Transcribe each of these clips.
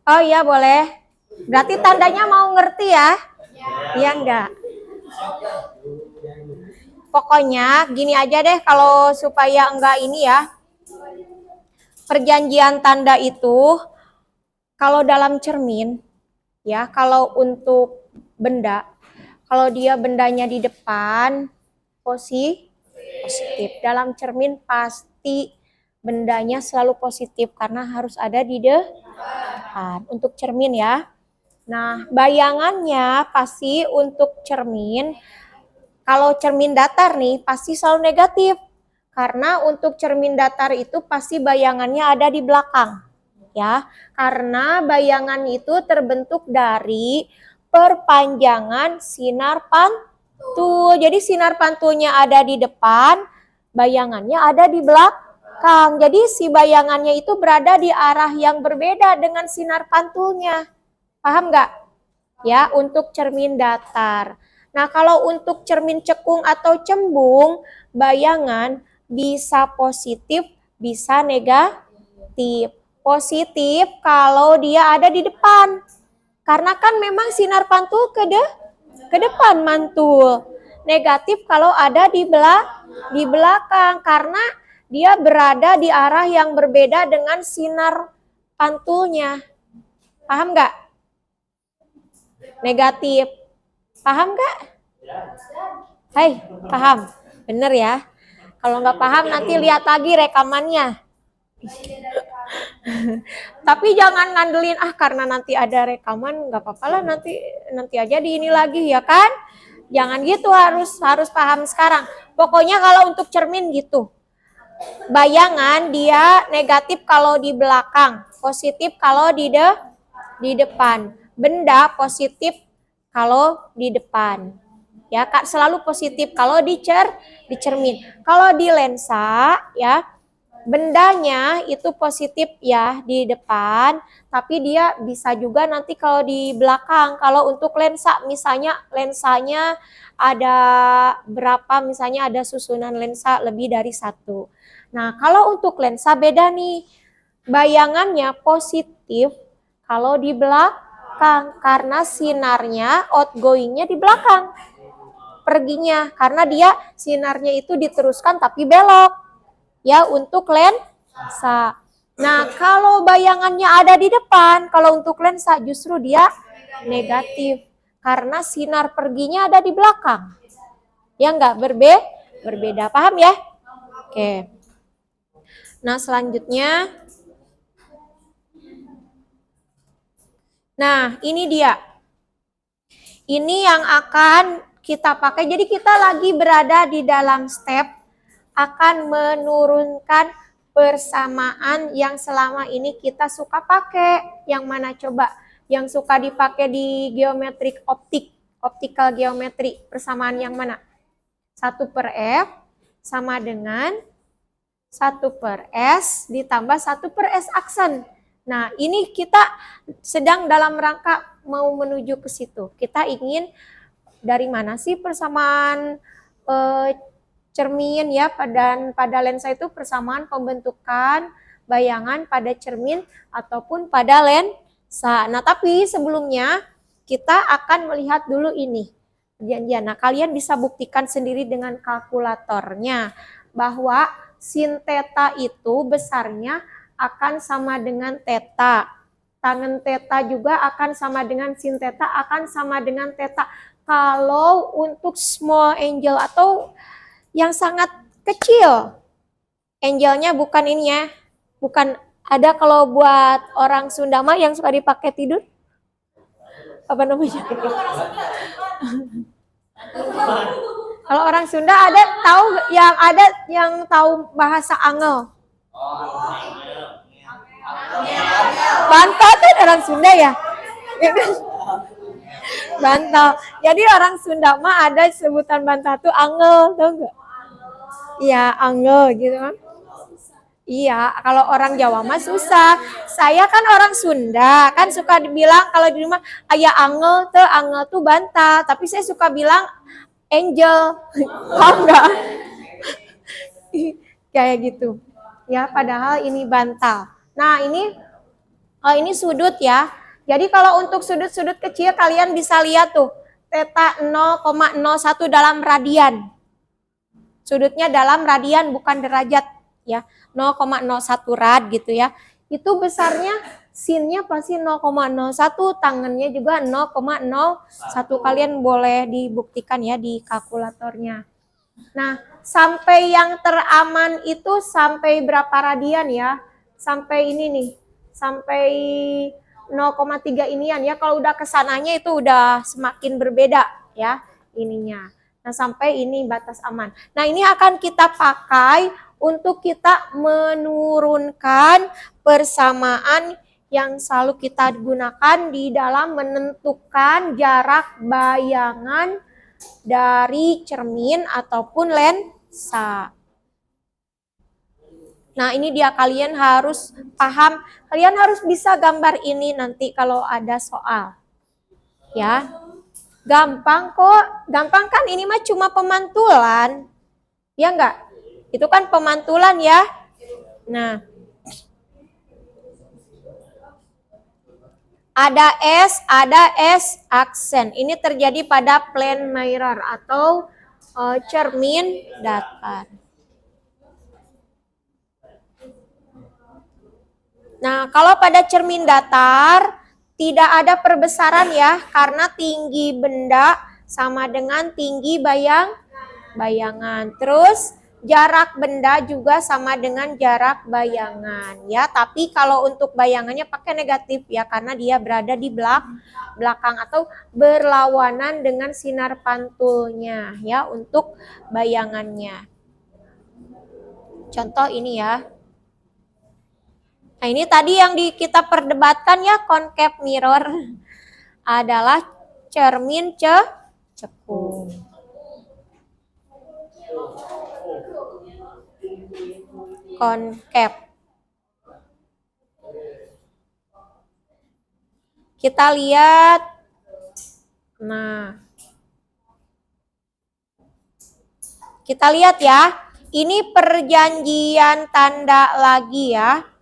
Oh iya boleh. Berarti tandanya mau ngerti ya? Iya enggak? Pokoknya gini aja deh kalau supaya enggak ini ya. Perjanjian tanda itu kalau dalam cermin ya, kalau untuk benda, kalau dia bendanya di depan positif. Dalam cermin pasti bendanya selalu positif karena harus ada di depan. Untuk cermin ya. Nah, bayangannya pasti untuk cermin, kalau cermin datar nih pasti selalu negatif. Karena untuk cermin datar itu pasti bayangannya ada di belakang. Ya, karena bayangan itu terbentuk dari perpanjangan sinar pantul. Jadi sinar pantulnya ada di depan, bayangannya ada di belakang. Jadi si bayangannya itu berada di arah yang berbeda dengan sinar pantulnya. Paham nggak? Ya, untuk cermin datar. Nah, kalau untuk cermin cekung atau cembung, bayangan bisa positif, bisa negatif. Positif kalau dia ada di depan. Karena kan memang sinar pantul ke depan mantul. Negatif kalau ada di belakang karena dia berada di arah yang berbeda dengan sinar pantulnya. Paham nggak? Negatif. Paham nggak? Hai, paham. Bener ya. Kalau nggak paham nanti lihat lagi rekamannya. Tapi jangan ngandelin karena nanti ada rekaman nggak apa-apa lah, nanti aja di ini lagi ya kan. Jangan gitu, harus paham sekarang. Pokoknya kalau untuk cermin gitu. Bayangan dia negatif kalau di belakang, positif kalau di depan. Benda positif kalau di depan. Ya, Kak, selalu positif kalau di cermin. Kalau di lensa ya, bendanya itu positif ya di depan, tapi dia bisa juga nanti kalau di belakang. Kalau untuk lensa, misalnya lensanya ada berapa, misalnya ada susunan lensa lebih dari satu. Nah, kalau untuk lensa beda nih, bayangannya positif kalau di belakang, karena sinarnya outgoingnya di belakang, perginya, karena dia sinarnya itu diteruskan tapi belok. Ya, untuk lensa. Nah, kalau bayangannya ada di depan, kalau untuk lensa justru dia negatif. Karena sinar perginya ada di belakang. Ya enggak berbeda. Paham ya? Oke. Nah, selanjutnya. Nah, ini dia. Ini yang akan kita pakai. Jadi kita lagi berada di dalam step akan menurunkan persamaan yang selama ini kita suka pakai. Yang mana coba? Yang suka dipakai di geometrik optical geometri. Persamaan yang mana? 1/F sama dengan 1/S ditambah 1/S aksen. Nah, ini kita sedang dalam rangka mau menuju ke situ. Kita ingin dari mana sih persamaan cermin ya, pada lensa itu persamaan pembentukan bayangan pada cermin ataupun pada lensa. Nah, tapi sebelumnya kita akan melihat dulu ini perjanjian. Nah, kalian bisa buktikan sendiri dengan kalkulatornya bahwa sin theta itu besarnya akan sama dengan theta. Tangen theta juga akan sama dengan sin theta, akan sama dengan theta. Kalau untuk small angle atau yang sangat kecil, angelnya bukan ini ya, bukan ada kalau buat orang Sunda mah yang suka dipakai tidur, apa namanya? Kalau orang Sunda ada yang tahu bahasa angel. Bantal tuh orang Sunda ya. Bantal. Jadi orang Sunda mah ada sebutan bantal tuh angel, tahu nggak? Iya, angel gitu kan. Iya, kalau orang Jawa mah susah. Saya kan orang Sunda, kan suka dibilang kalau di rumah ayah angel tuh bantal, tapi saya suka bilang angel. Paham nggak? Kayak gitu. Ya, padahal ini bantal. Nah, ini Oh, ini sudut ya. Jadi kalau untuk sudut-sudut kecil kalian bisa lihat tuh. Theta 0,01 dalam radian. Sudutnya dalam radian bukan derajat ya. 0,01 rad gitu ya. Itu besarnya sinnya pasti 0,01, tangannya juga 0,01. Kalian boleh dibuktikan ya di kalkulatornya. Nah, sampai yang teraman itu sampai berapa radian ya? Sampai ini nih. Sampai 0,3 inian ya. Kalau udah kesananya itu udah semakin berbeda ya ininya. Nah, sampai ini batas aman. Nah, ini akan kita pakai untuk kita menurunkan persamaan yang selalu kita gunakan di dalam menentukan jarak bayangan dari cermin ataupun lensa. Nah, ini dia, kalian harus paham, kalian harus bisa gambar ini nanti kalau ada soal. Ya. Gampang kok, gampang kan, ini mah cuma pemantulan. Ya enggak? Itu kan pemantulan ya. Nah. Ada S aksen. Ini terjadi pada plane mirror atau cermin datar. Nah, kalau pada cermin datar tidak ada perbesaran ya, karena tinggi benda sama dengan tinggi bayangan. Terus jarak benda juga sama dengan jarak bayangan ya. Tapi kalau untuk bayangannya pakai negatif ya, karena dia berada di belakang atau berlawanan dengan sinar pantulnya ya untuk bayangannya. Contoh ini ya. Nah, ini tadi yang kita perdebatkan ya, concave mirror adalah cermin cekung. Concave. Kita lihat. Nah. Kita lihat ya. Ini perjanjian tanda lagi ya.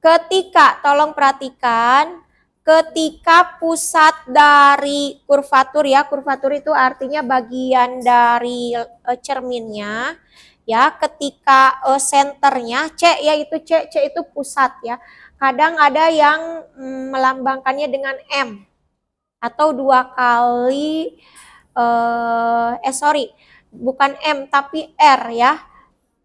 Ketika, tolong perhatikan, ketika pusat dari kurvatur ya, kurvatur itu artinya bagian dari cerminnya ya, ketika senternya C, yaitu C itu pusat ya. Kadang ada yang melambangkannya dengan M atau 2 kali bukan M tapi R ya.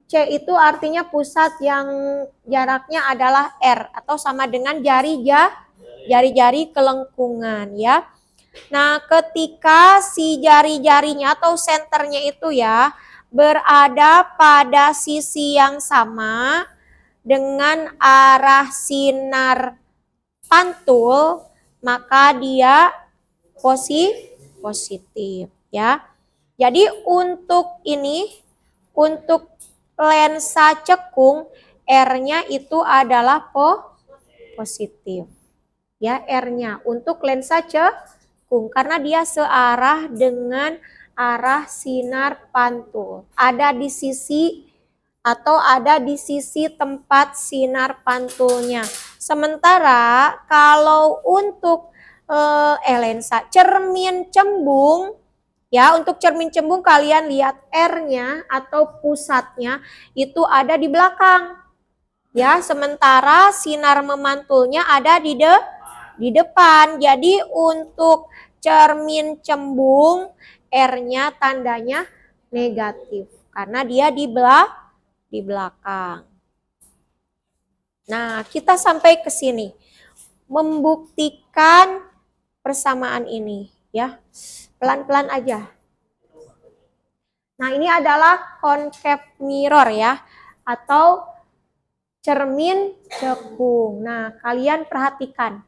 C itu artinya pusat yang jaraknya adalah R atau sama dengan jari-jari kelengkungan ya. Nah, ketika si jari-jarinya atau senternya itu ya berada pada sisi yang sama dengan arah sinar pantul, maka dia positif ya. Jadi untuk ini, untuk lensa cekung, R-nya itu adalah positif. Ya, R-nya untuk lensa cekung karena dia searah dengan arah sinar pantul. Ada di sisi atau ada di sisi tempat sinar pantulnya. Sementara kalau untuk lensa cermin cembung, ya, untuk cermin cembung kalian lihat R-nya atau pusatnya itu ada di belakang. Ya, sementara sinar memantulnya ada di depan. Jadi untuk cermin cembung R-nya tandanya negatif karena dia di belakang. Nah, kita sampai ke sini. Membuktikan persamaan ini ya. Pelan-pelan aja. Nah, ini adalah concave mirror ya, atau cermin cekung. Nah, kalian perhatikan.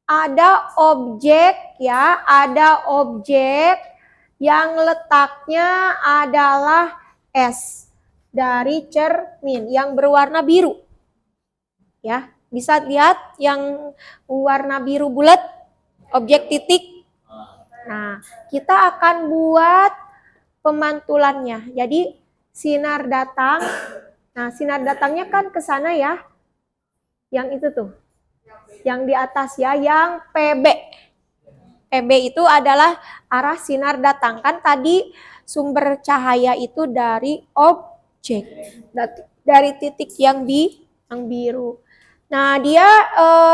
Ada objek ya, ada objek yang letaknya adalah S dari cermin yang berwarna biru. Ya, bisa lihat yang warna biru bulat, objek titik. Nah, kita akan buat pemantulannya. Jadi sinar datang. Nah, sinar datangnya kan ke sana ya. Yang itu tuh. Yang di atas ya, yang PB. PB itu adalah arah sinar datang. Kan tadi sumber cahaya itu dari objek. Dari titik yang biru. Nah, dia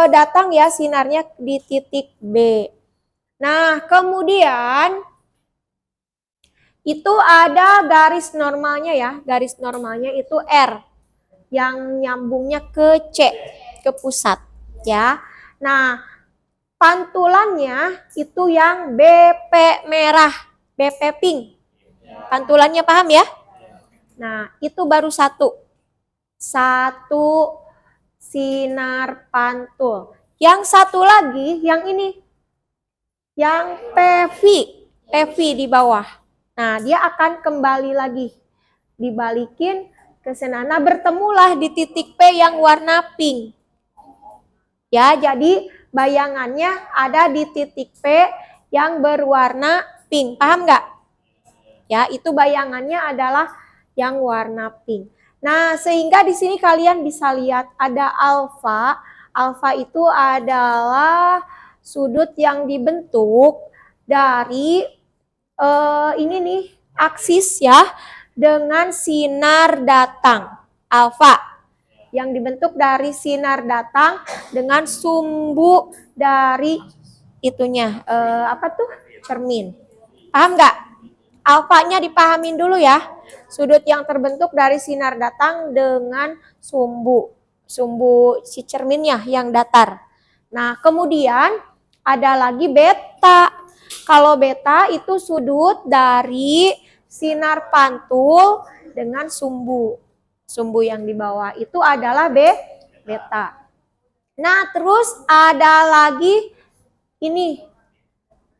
datang ya sinarnya di titik B. Nah, kemudian itu ada garis normalnya ya. Garis normalnya itu R yang nyambungnya ke C, ke pusat ya. Nah, pantulannya itu yang BP merah, BP pink. Pantulannya paham ya? Nah, itu baru satu sinar pantul. Yang satu lagi, yang ini, yang PV di bawah. Nah, dia akan kembali lagi, dibalikin ke sana. Nah, bertemulah di titik P yang warna pink. Ya, jadi bayangannya ada di titik P yang berwarna pink. Paham nggak? Ya, itu bayangannya adalah yang warna pink. Nah, sehingga di sini kalian bisa lihat ada alfa. Alfa itu adalah sudut yang dibentuk dari ini nih, aksis ya, dengan sinar datang. Alfa yang dibentuk dari sinar datang dengan sumbu dari itunya, apa tuh? Cermin. Paham nggak? Alfanya dipahamin dulu ya. Sudut yang terbentuk dari sinar datang dengan sumbu si cerminnya yang datar. Nah, kemudian ada lagi beta. Kalau beta itu sudut dari sinar pantul dengan sumbu yang di bawah itu adalah beta. Nah, terus ada lagi ini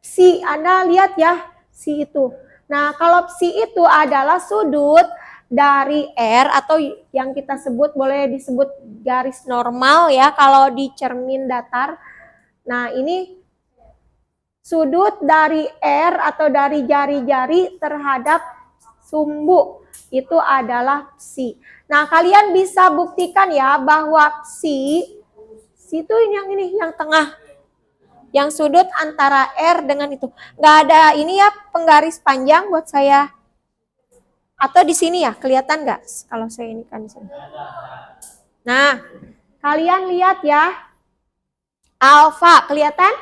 si, Anda lihat ya, si itu. Nah, kalau si itu adalah sudut dari R atau yang kita sebut, boleh disebut garis normal ya kalau di cermin datar. Nah, ini sudut dari R atau dari jari-jari terhadap sumbu itu adalah psi. Nah, kalian bisa buktikan ya bahwa psi itu yang ini, yang tengah. Yang sudut antara R dengan itu. Nggak ada ini ya penggaris panjang buat saya. Atau di sini ya, kelihatan nggak? Kalau saya ini kan di sini. Nah, kalian lihat ya. Alfa, kelihatan?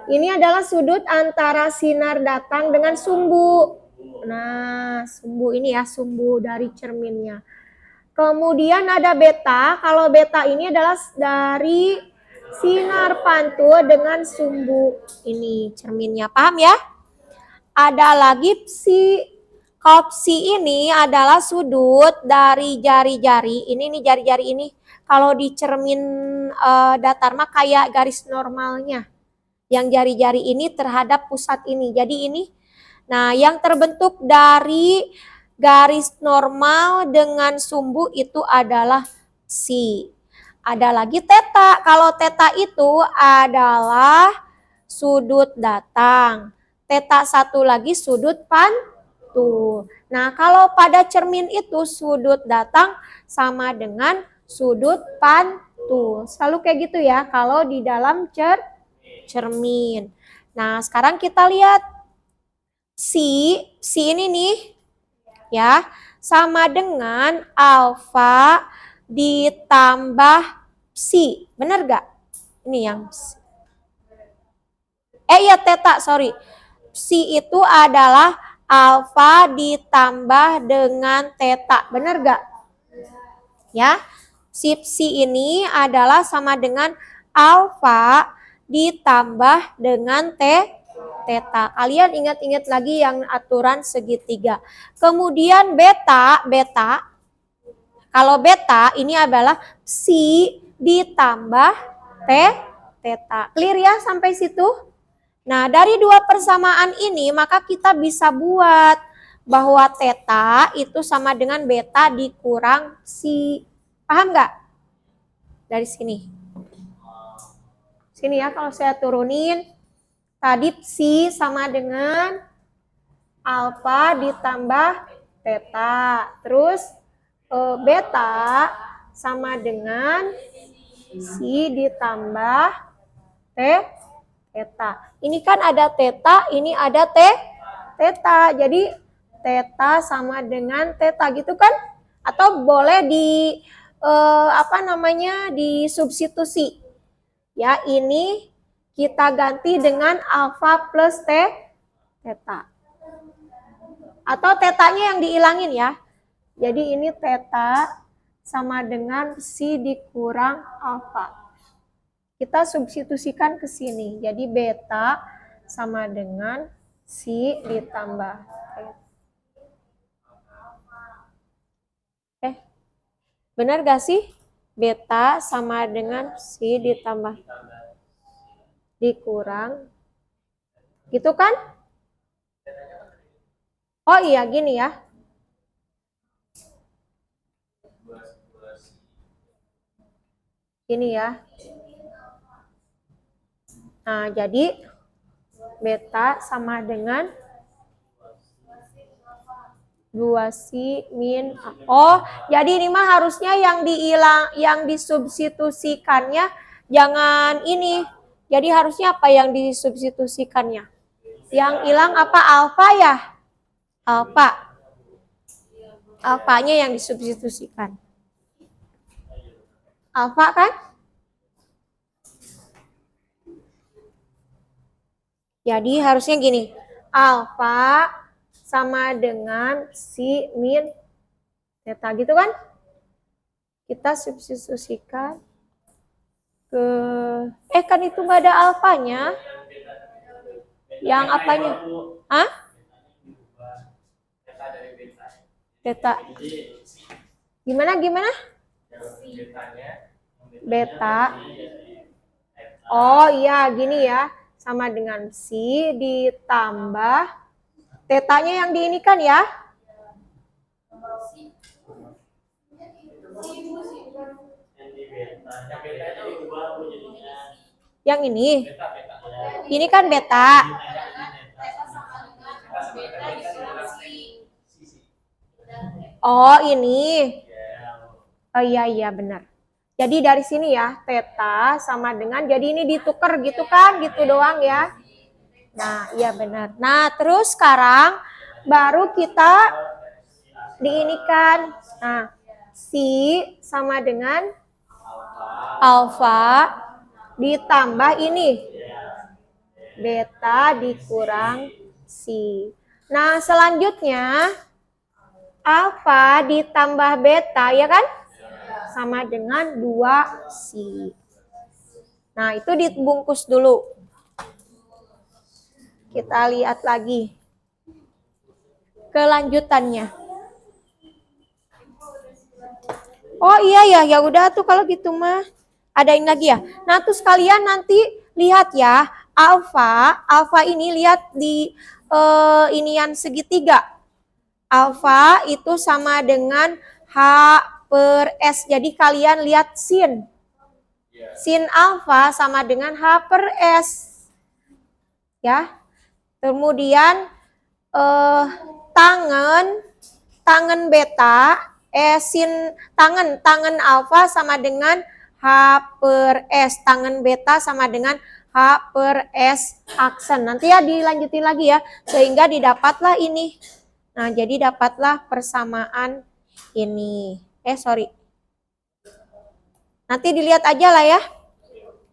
Ini adalah sudut antara sinar datang dengan sumbu. Nah, sumbu ini ya, sumbu dari cerminnya. Kemudian ada beta. Kalau beta ini adalah dari sinar pantul dengan sumbu ini cerminnya. Paham ya? Ada lagi psi. Kalau psi ini adalah sudut dari jari-jari. Ini nih jari-jari ini. Kalau di cermin datar mah kayak garis normalnya. Yang jari-jari ini terhadap pusat ini. Jadi ini. Nah, yang terbentuk dari garis normal dengan sumbu itu adalah psi. Ada lagi teta. Kalau teta itu adalah sudut datang. Teta satu lagi sudut pantul. Nah, kalau pada cermin itu sudut datang sama dengan sudut pantul. Selalu kayak gitu ya kalau di dalam cermin. Nah, sekarang kita lihat psi ini nih ya sama dengan alfa ditambah psi. Benar gak? Ini yang ya teta, sorry. Psi itu adalah alfa ditambah dengan teta. Benar gak? Ya. Psi ini adalah sama dengan alfa ditambah dengan teta. Kalian ingat-ingat lagi yang aturan segitiga. Kemudian beta. Kalau beta ini adalah psi ditambah teta. Clear ya sampai situ? Nah, dari dua persamaan ini maka kita bisa buat bahwa teta itu sama dengan beta dikurang psi. Paham nggak? Dari sini. Sini ya kalau saya turunin. Tadi psi sama dengan alfa ditambah teta. Terus beta sama dengan Si ditambah theta. Ini kan ada theta, ini ada theta. Jadi theta sama dengan theta gitu kan? Atau boleh disubstitusi. Ya, ini kita ganti dengan alfa plus theta. Atau tetanya yang dihilangin ya. Jadi ini theta sama dengan si dikurang alfa. Kita substitusikan ke sini. Jadi beta sama dengan si ditambah theta. Benar gak sih? Beta sama dengan si ditambah dikurang. Gitu kan? Oh iya, gini ya. Gini ya. Nah, jadi beta sama dengan 2si min A. Oh, jadi ini mah harusnya yang disubstitusikannya jangan ini. Jadi harusnya apa yang disubstitusikannya? Yang hilang apa? Alfa ya? Alfa. Alfanya yang disubstitusikan. Alfa kan? Jadi harusnya gini. Alfa sama dengan si min theta gitu kan? Kita substitusikan ke kan itu nggak ada alfanya. Yang apanya? Hah? Theta. Gimana? Beta. Oh iya, gini ya. Sama dengan si ditambah tetanya yang diinikan ya. Yang ini. Ini kan beta. Oh, ini. Oh iya benar. Jadi dari sini ya, theta sama dengan, jadi ini ditukar gitu kan, gitu doang ya. Nah, iya benar. Nah, terus sekarang baru kita diinikan. Nah, si sama dengan alfa ditambah ini. Beta dikurang si. Nah, selanjutnya alfa ditambah beta, ya kan? Sama dengan 2si. Nah, itu dibungkus dulu. Kita lihat lagi kelanjutannya. Oh iya ya udah tuh kalau gitu mah. Adain lagi ya. Nah, terus kalian nanti lihat ya, alfa ini lihat di inian segitiga. Alfa itu sama dengan H per S. Jadi kalian lihat sin. Sin alfa sama dengan H per S. Ya. Kemudian tangen beta, tangen alfa sama dengan H per S. Tangen beta sama dengan H per S aksen. Nanti ya dilanjutin lagi ya. Sehingga didapatlah ini. Nah, jadi dapatlah persamaan ini. Nanti dilihat aja lah ya.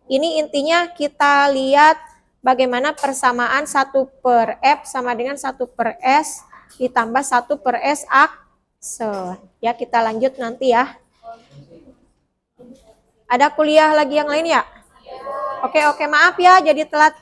Ini intinya kita lihat bagaimana persamaan 1 per F sama dengan 1 per S ditambah 1 per S aksen. Ya, kita lanjut nanti ya. Ada kuliah lagi yang lain ya? Oke, maaf ya jadi telat